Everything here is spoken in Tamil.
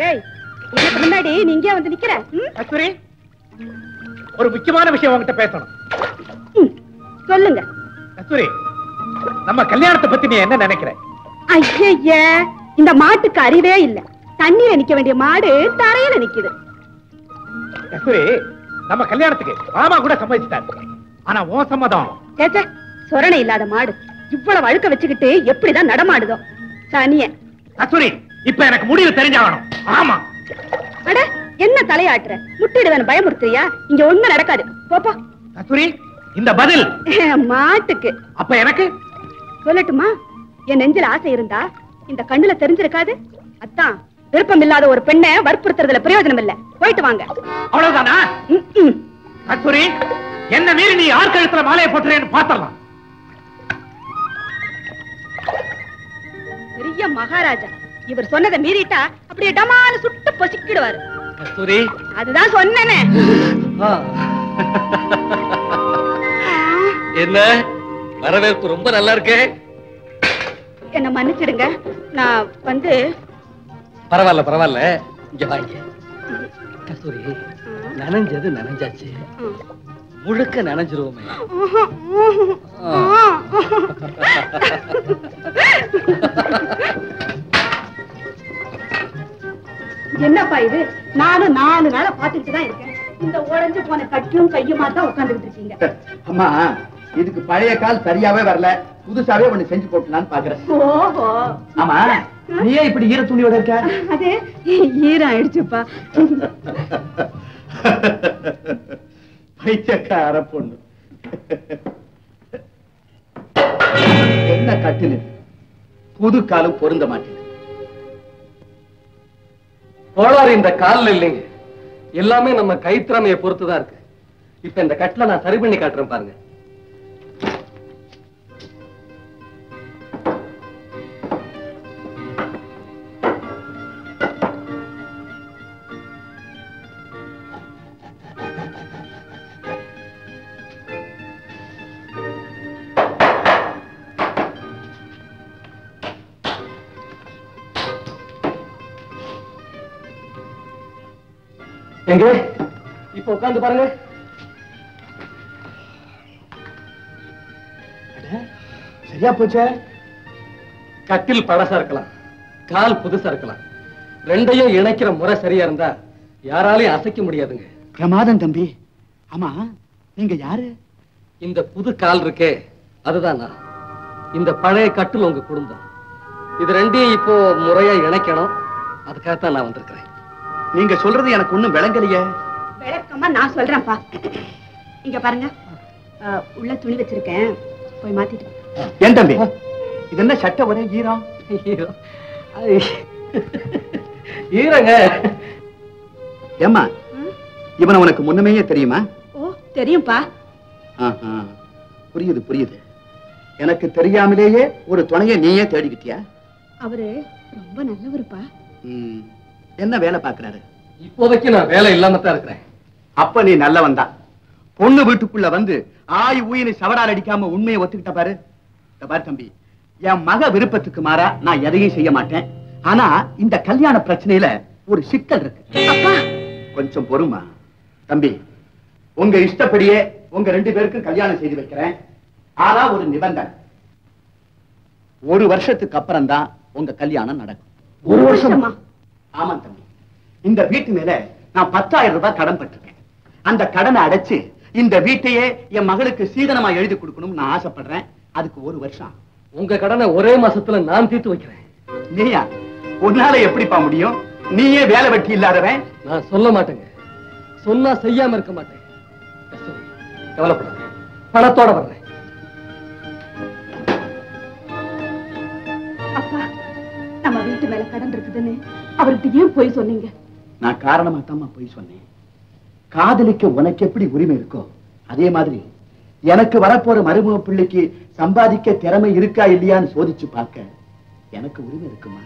ஏய், இதுக்கு முன்னாடி நீ இங்கே வந்து நிக்கிற? கஸ்தூரி, ஒரு முக்கியமான விஷயம் உங்ககிட்ட பேசணும். சொல்லுங்க. கஸ்தூரி, நம்ம கல்யாணத்தை பத்தி நீ என்ன நினைக்கிற? ஐய, இந்த மாட்டுக்கு அறிவே இல்ல. தண்ணீர நிக்க வேண்டிய மாடு தரையில நிக்குது. கஸ்தூரி, நம்ம கல்யாணத்துக்கு மாமா கூட சம்மதிச்சிட்டாரு. ஆனா உன் சம்மதம்? சேச்சே, சொரணை இல்லாத மாடு இவ்வளவு அழுக்க வச்சுக்கிட்டு எப்படிதான் நடமாடுதோ சனிய. கஸ்தூரி, இப்ப எனக்கு முடிவு தெரிஞ்சாகணும். ஆமா. அட, என்ன தலையாட்டுற? முட்டிடுவேன் பயமுறுத்துறியா? இங்க ஒண்ணு நடக்காது. போப்பா. கஸ்தூரி, இந்த பதில் மாட்டுக்கு. அப்ப எனக்கு சொல்லட்டுமா? என் நெஞ்சில ஆசை இருந்தா இந்த கண்ணுல தெரிஞ்சிருக்காது. அத்தான், விருப்பம் இல்லாத ஒரு பெண்ணை வற்புறுத்துறதுல பிரயோஜனம் இல்ல. போயிட்டு வாங்க. அவ்வளவுதானா? கஸ்தூரி, என்ன மீறி நீ யார் கழுத்துல மாலையை போட்டுறேன்னு பாத்தலாம். பெரிய மகாராஜா இவர் சொன்னதை மீறிட்டா அப்படியே டமான சுட்டு பொசிக்கிடுவாரு. கஸ்தூரி, அதுதான் சொன்னேனே. என்ன வரவேற்பு ரொம்ப நல்லா இருக்கு. என்ன மன்னிச்சிடுங்க, நான் வந்து. பரவாயில்ல பரவாயில்ல, இங்க வாங்க. கஸ்தூரி, நனைஞ்சது நனைஞ்சாச்சு, முழுக்க நனைஞ்சிருவோமே. என்னப்பா இது? நானும் 4 நாளா பாத்துக்கிட்டு தான் இருக்கேன். இந்த உடைஞ்சு போன கட்டியும் கையுமா தான் உட்காந்துக்கிட்டு இருக்கீங்க. அம்மா, இதுக்கு பழைய கால் சரியாவே வரல, புதுசாவே ஒண்ணு செஞ்சு போட்டலான்னு பாக்குறேன். ஓஹோ. ஆமா, நீயே இப்படி ஈர துணியோட இருக்க? அது ஈரம் ஆயிடுச்சுப்பா. பைத்தியக்கார பொண்ணு. என்ன கட்டில், புது காலும் பொருந்த மாட்டேன். கோளாறு இந்த காலில் இல்லைங்க, எல்லாமே நம்ம கைத்திறமையை பொறுத்துதான் இருக்கு. இப்ப இந்த கட்டில நான் சரி பண்ணி காட்டுறேன் பாருங்க. எங்க இப்ப உட்கார்ந்து பாருங்க. சரியா போச்சே. கட்டில் பழசா இருக்கலாம், கால் புதுசா இருக்கலாம், ரெண்டையும் இணைக்கிற முறை சரியா இருந்தா யாராலையும் அசைக்க முடியாதுங்க. பிரமாதம் தம்பி. ஆமா, நீங்க யாரு? இந்த புது கால் இருக்கே, அதுதான் நான். இந்த பழைய கட்டில் உங்க குடும்பம். இது ரெண்டையும் இப்போ முறையா இணைக்கணும், அதுக்காகத்தான் நான் வந்திருக்கிறேன். நீங்க சொல்றது எனக்கு ஒண்ணும் விளங்கலையே. விளக்கமா நான் சொல்றேன்ப்பா. இங்க பாருங்க, உள்ள துணி வச்சிருக்கேன், போய் மாத்திட்டு. ஏன் தம்பி, இது என்ன சட்டை ஒரே ஈரம்? ஈரங்க. ஏம்மா, இவனை உனக்கு முன்னமேயே தெரியுமா? ஓ, தெரியும்பா. புரியுது புரியுது. எனக்கு தெரியாமலேயே ஒரு துணையை நீயே தேடிக்கிட்டியா? அவரு ரொம்ப நல்லவருப்பா. என்ன வேலை பாக்குறாரு? இப்போதைக்கு நான் வேலை இல்லாம தான் இருக்கிறேன். அப்ப நீ நல்லவன் தான். பொண்ணு வீட்டுக்குள்ள வந்து ஆய் ஊயின்னு சவடால் அடிக்காம உண்மையை ஒத்துக்கிட்ட பாரு. பாரு தம்பி, என் மக விருப்பத்துக்கு மாறா நான் எதையும் செய்ய மாட்டேன். ஆனா இந்த கல்யாண பிரச்சனையில ஒரு சிக்கல் இருக்கு. அப்பா, கொஞ்சம் பொறுமா தம்பி. உங்க இஷ்டப்படியே உங்க 2 பேருக்கு கல்யாணம் செய்து வைக்கிறேன். ஆனா ஒரு நிபந்தனை, 1 வருஷத்துக்கு அப்புறம் தான் உங்க கல்யாணம் நடக்கும். 1 வருஷமா? ஆமா தம்பி. இந்த வீட்டு மேல நான் 10,000 ரூபாய் கடன் பட்டிருக்கேன். அந்த கடனை அடைச்சு இந்த வீட்டையே என் மகளுக்கு சீதனமா எழுதி கொடுக்கணும்னு நான் ஆசைப்படுறேன். அதுக்கு 1 வருஷம். உங்க கடனை ஒரே மாசத்துல நான் தீர்த்து வைக்கிறேன். நீயா? உன்னால எப்படிப்பா முடியும்? நீயே வேலை வெட்டி இல்லாதவன். நான் சொல்ல மாட்டேங்க, சொன்னா செய்யாம இருக்க மாட்டேன். கவலைப்படாத, பணத்தோட வர்றேன். அப்பா, நம்ம வீட்டு மேல கடன் இருக்குதுன்னு அவர்கிட்ட ஏன் போய் சொன்னீங்க? நான் காரணமா தான் போய் சொன்னேன். காதலிக்க உனக்கு எப்படி உரிமை இருக்கோ அதே மாதிரி எனக்கு வரப்போற மருமக பிள்ளைக்கு சம்பாதிக்க திறமை இருக்கா இல்லையான்னு சோதிச்சு பார்க்க எனக்கு உரிமை இருக்குமா?